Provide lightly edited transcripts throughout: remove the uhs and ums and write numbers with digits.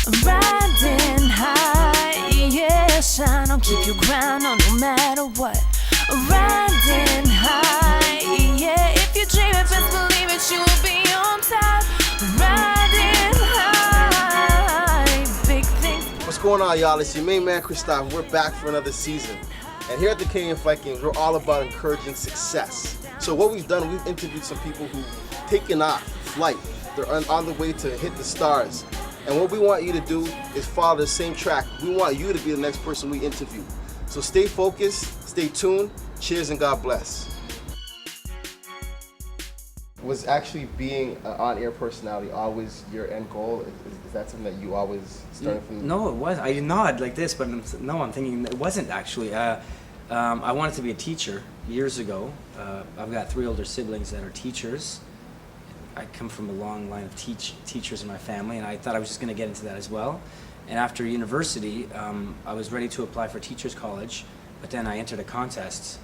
Riding high, yeah, shine on, keep your ground on no matter what. Riding high, yeah, if you dream it, best believe it, you will be on top. Riding high, big things. What's going on, y'all? It's your main man, Christoph. We're back for another season. And here at the Canadian Vikings, we're all about encouraging success. So what we've done, we've interviewed some people who've taken off flight. They're on the way to hit the stars. And what we want you to do is follow the same track. We want you to be the next person we interview. So stay focused, stay tuned. Cheers and God bless. Was actually being an on-air personality always your end goal? Is that something that you always started from? No, it was. I nod like this, but I'm thinking it wasn't actually. I wanted to be a teacher years ago. I've got 3 older siblings that are teachers. I come from a long line of teachers in my family, and I thought I was just going to get into that as well. And after university, I was ready to apply for Teachers College, but then I entered a contest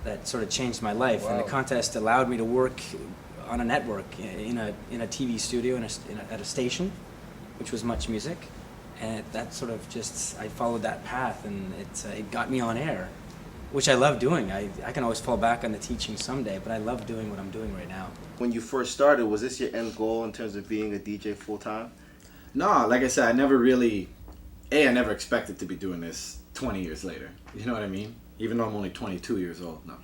that sort of changed my life. Wow. And the contest allowed me to work on a network in a TV studio at a station, which was Much Music, and that sort of just, I followed that path, and it got me on air, which I love doing. I can always fall back on the teaching someday, but I love doing what I'm doing right now. When you first started, was this your end goal in terms of being a DJ full time? No, like I said, I never expected to be doing this 20 years later. You know what I mean? Even though I'm only 22 years old. No.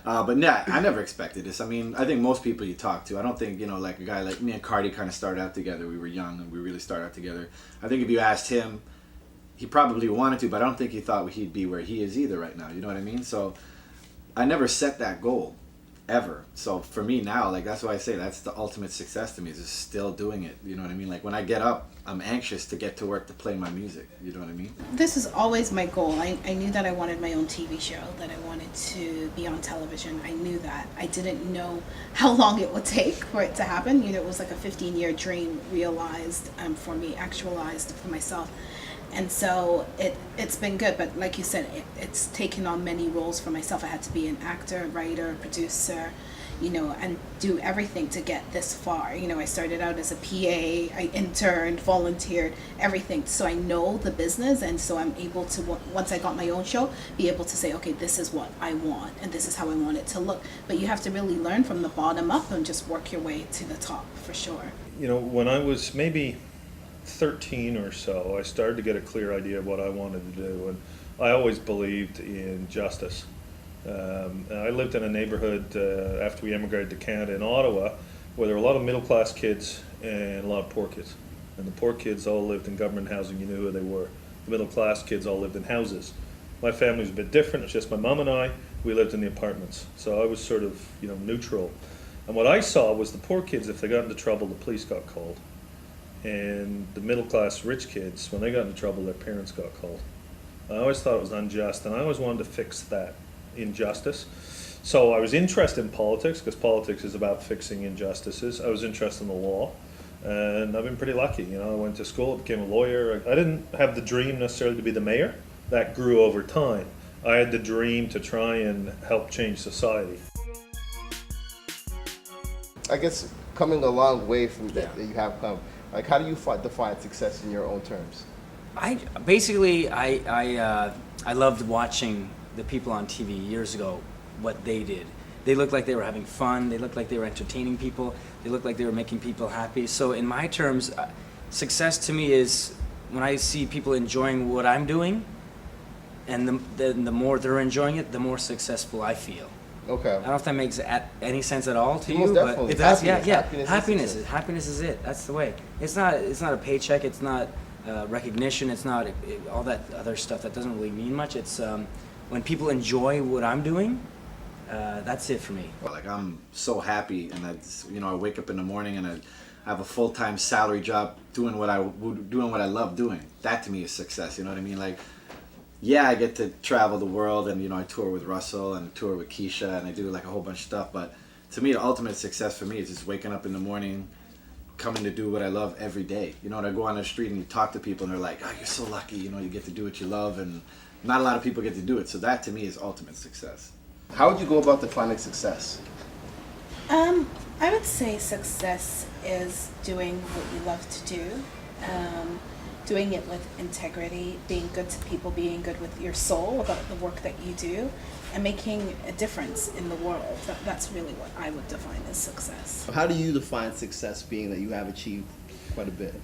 But yeah, I never expected this. I mean, I think most people you talk to, I don't think, like a guy like me and Cardi kind of started out together. We were young and we really started out together. I think if you asked him, he probably wanted to, but I don't think he thought he'd be where he is either right now. You know what I mean? So I never set that goal, ever. So for me now, like, that's why I say that's the ultimate success to me, is just still doing it. You know what I mean? Like, when I get up, I'm anxious to get to work to play my music. You know what I mean? This is always my goal. I knew that I wanted my own TV show, that I wanted to be on television. I knew that. I didn't know how long it would take for it to happen. It was like a 15-year dream realized for me, actualized for myself. And so it's been good, but like you said, it's taken on many roles for myself. I had to be an actor, writer, producer, and do everything to get this far. I started out as a PA, I interned, volunteered, everything. So I know the business, and so I'm able to, once I got my own show, be able to say, okay, this is what I want, and this is how I want it to look. But you have to really learn from the bottom up and just work your way to the top, for sure. When I was maybe 13 or so, I started to get a clear idea of what I wanted to do, and I always believed in justice. I lived in a neighborhood after we immigrated to Canada in Ottawa, where there were a lot of middle-class kids and a lot of poor kids. And the poor kids all lived in government housing. You knew who they were. The middle-class kids all lived in houses. My family was a bit different. It's just my mom and I. We lived in the apartments. So I was sort of, neutral. And what I saw was the poor kids, if they got into trouble, the police got called. And the middle-class rich kids, when they got into trouble, their parents got called. I always thought it was unjust, and I always wanted to fix that injustice. So I was interested in politics, because politics is about fixing injustices. I was interested in the law, and I've been pretty lucky. I went to school, became a lawyer. I didn't have the dream necessarily to be the mayor. That grew over time. I had the dream to try and help change society. I guess coming a long way from that you have come, like, how do you define success in your own terms? I loved watching the people on TV years ago, what they did. They looked like they were having fun. They looked like they were entertaining people. They looked like they were making people happy. So in my terms, success to me is when I see people enjoying what I'm doing, and the more they're enjoying it, the more successful I feel. Okay. I don't know if that makes any sense at all to you, Most but definitely. it does. Happiness Happiness is it. That's the way. It's not a paycheck. It's not recognition. It's not all that other stuff that doesn't really mean much. It's when people enjoy what I'm doing. That's it for me. Like, I'm so happy, and I wake up in the morning and I have a full-time salary job doing what I love doing. That to me is success. You know what I mean? Like, yeah, I get to travel the world, and I tour with Russell and tour with Keisha, and I do like a whole bunch of stuff. But to me, the ultimate success for me is just waking up in the morning, coming to do what I love every day. And I go on the street and you talk to people, and they're like, "Oh, you're so lucky. You get to do what you love," and not a lot of people get to do it. So that to me is ultimate success. How would you go about defining success? I would say success is doing what you love to do. doing it with integrity, being good to people, being good with your soul about the work that you do, and making a difference in the world. That's really what I would define as success. How do you define success, being that you have achieved quite a bit?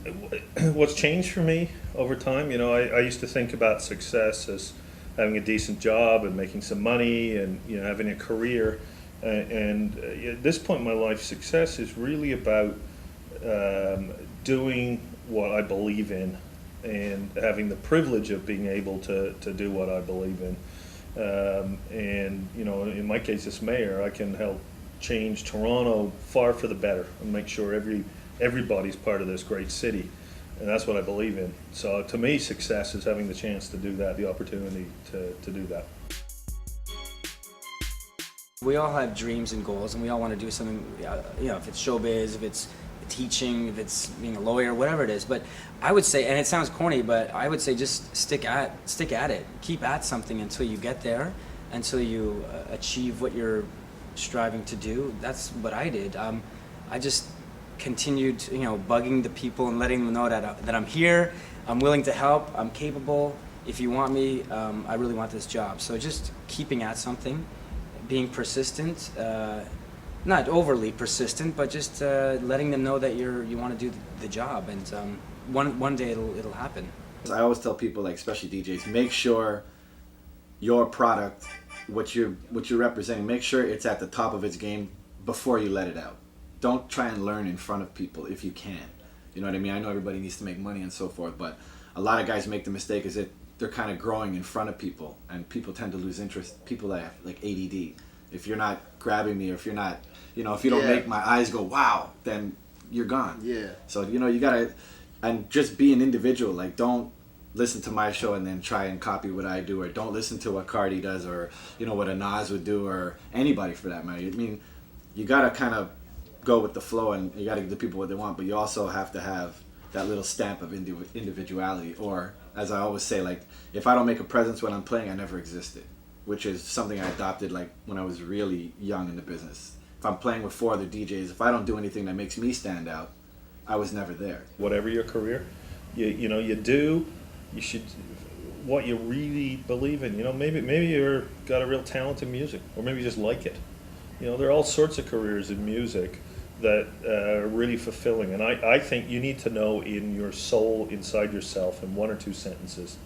What's changed for me over time, I used to think about success as having a decent job and making some money and having a career. And at this point in my life, success is really about doing what I believe in and having the privilege of being able to do what I believe in. And in my case as mayor, I can help change Toronto far for the better and make sure everybody's part of this great city. And that's what I believe in. So to me, success is having the chance to do that, the opportunity to do that. We all have dreams and goals, and we all want to do something, if it's showbiz, if it's teaching, if it's being a lawyer, whatever it is. But I would say, and it sounds corny, but I would say just stick at it. Keep at something until you get there, until you achieve what you're striving to do. That's what I did. I just continued, bugging the people and letting them know that I'm here, I'm willing to help, I'm capable. If you want me, I really want this job. So just keeping at something, being persistent, not overly persistent, but just letting them know that you want to do the job, and one day it'll happen. I always tell people, like especially DJs, make sure your product, what you're representing, make sure it's at the top of its game before you let it out. Don't try and learn in front of people if you can. You know what I mean? I know everybody needs to make money and so forth, but a lot of guys make the mistake is that they're kind of growing in front of people, and people tend to lose interest. People that have like ADD. If you're not grabbing me, or if you're not, if you don't make my eyes go wow, then you're gone. Yeah. So you gotta, and just be an individual. Like, don't listen to my show and then try and copy what I do, or don't listen to what Cardi does, or what a Nas would do, or anybody for that matter. I mean, you gotta kind of go with the flow, and you gotta give the people what they want, but you also have to have that little stamp of individuality. Or, as I always say, like, if I don't make a presence when I'm playing, I never existed, which is something I adopted like when I was really young in the business. If I'm playing with 4 other DJs, if I don't do anything that makes me stand out, I was never there. Whatever your career, you should what you really believe in. Maybe you're got a real talent in music, or maybe you just like it. There are all sorts of careers in music that are really fulfilling, and I think you need to know in your soul, inside yourself, in 1 or 2 sentences,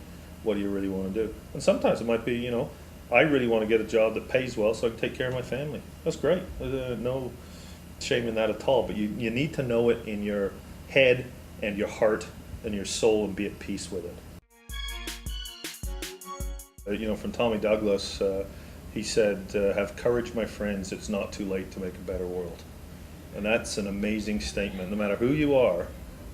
what do you really want to do. And sometimes it might be, I really want to get a job that pays well so I can take care of my family. That's great. No shame in that at all. But you need to know it in your head and your heart and your soul, and be at peace with it. From Tommy Douglas, he said, have courage, my friends, it's not too late to make a better world. And that's an amazing statement. No matter who you are,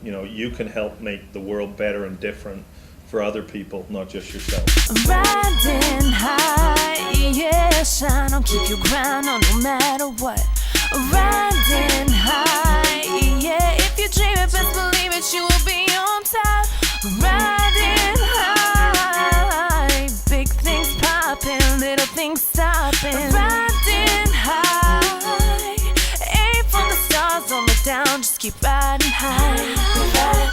you can help make the world better and different for other people, not just yourself. Riding high, yeah, shine on, keep your ground on no matter what. Riding high, yeah, if you dream it, best believe it, you will be on top. Riding high, big things popping, little things stopping. Riding high, aim for the stars, don't look down, just keep riding high.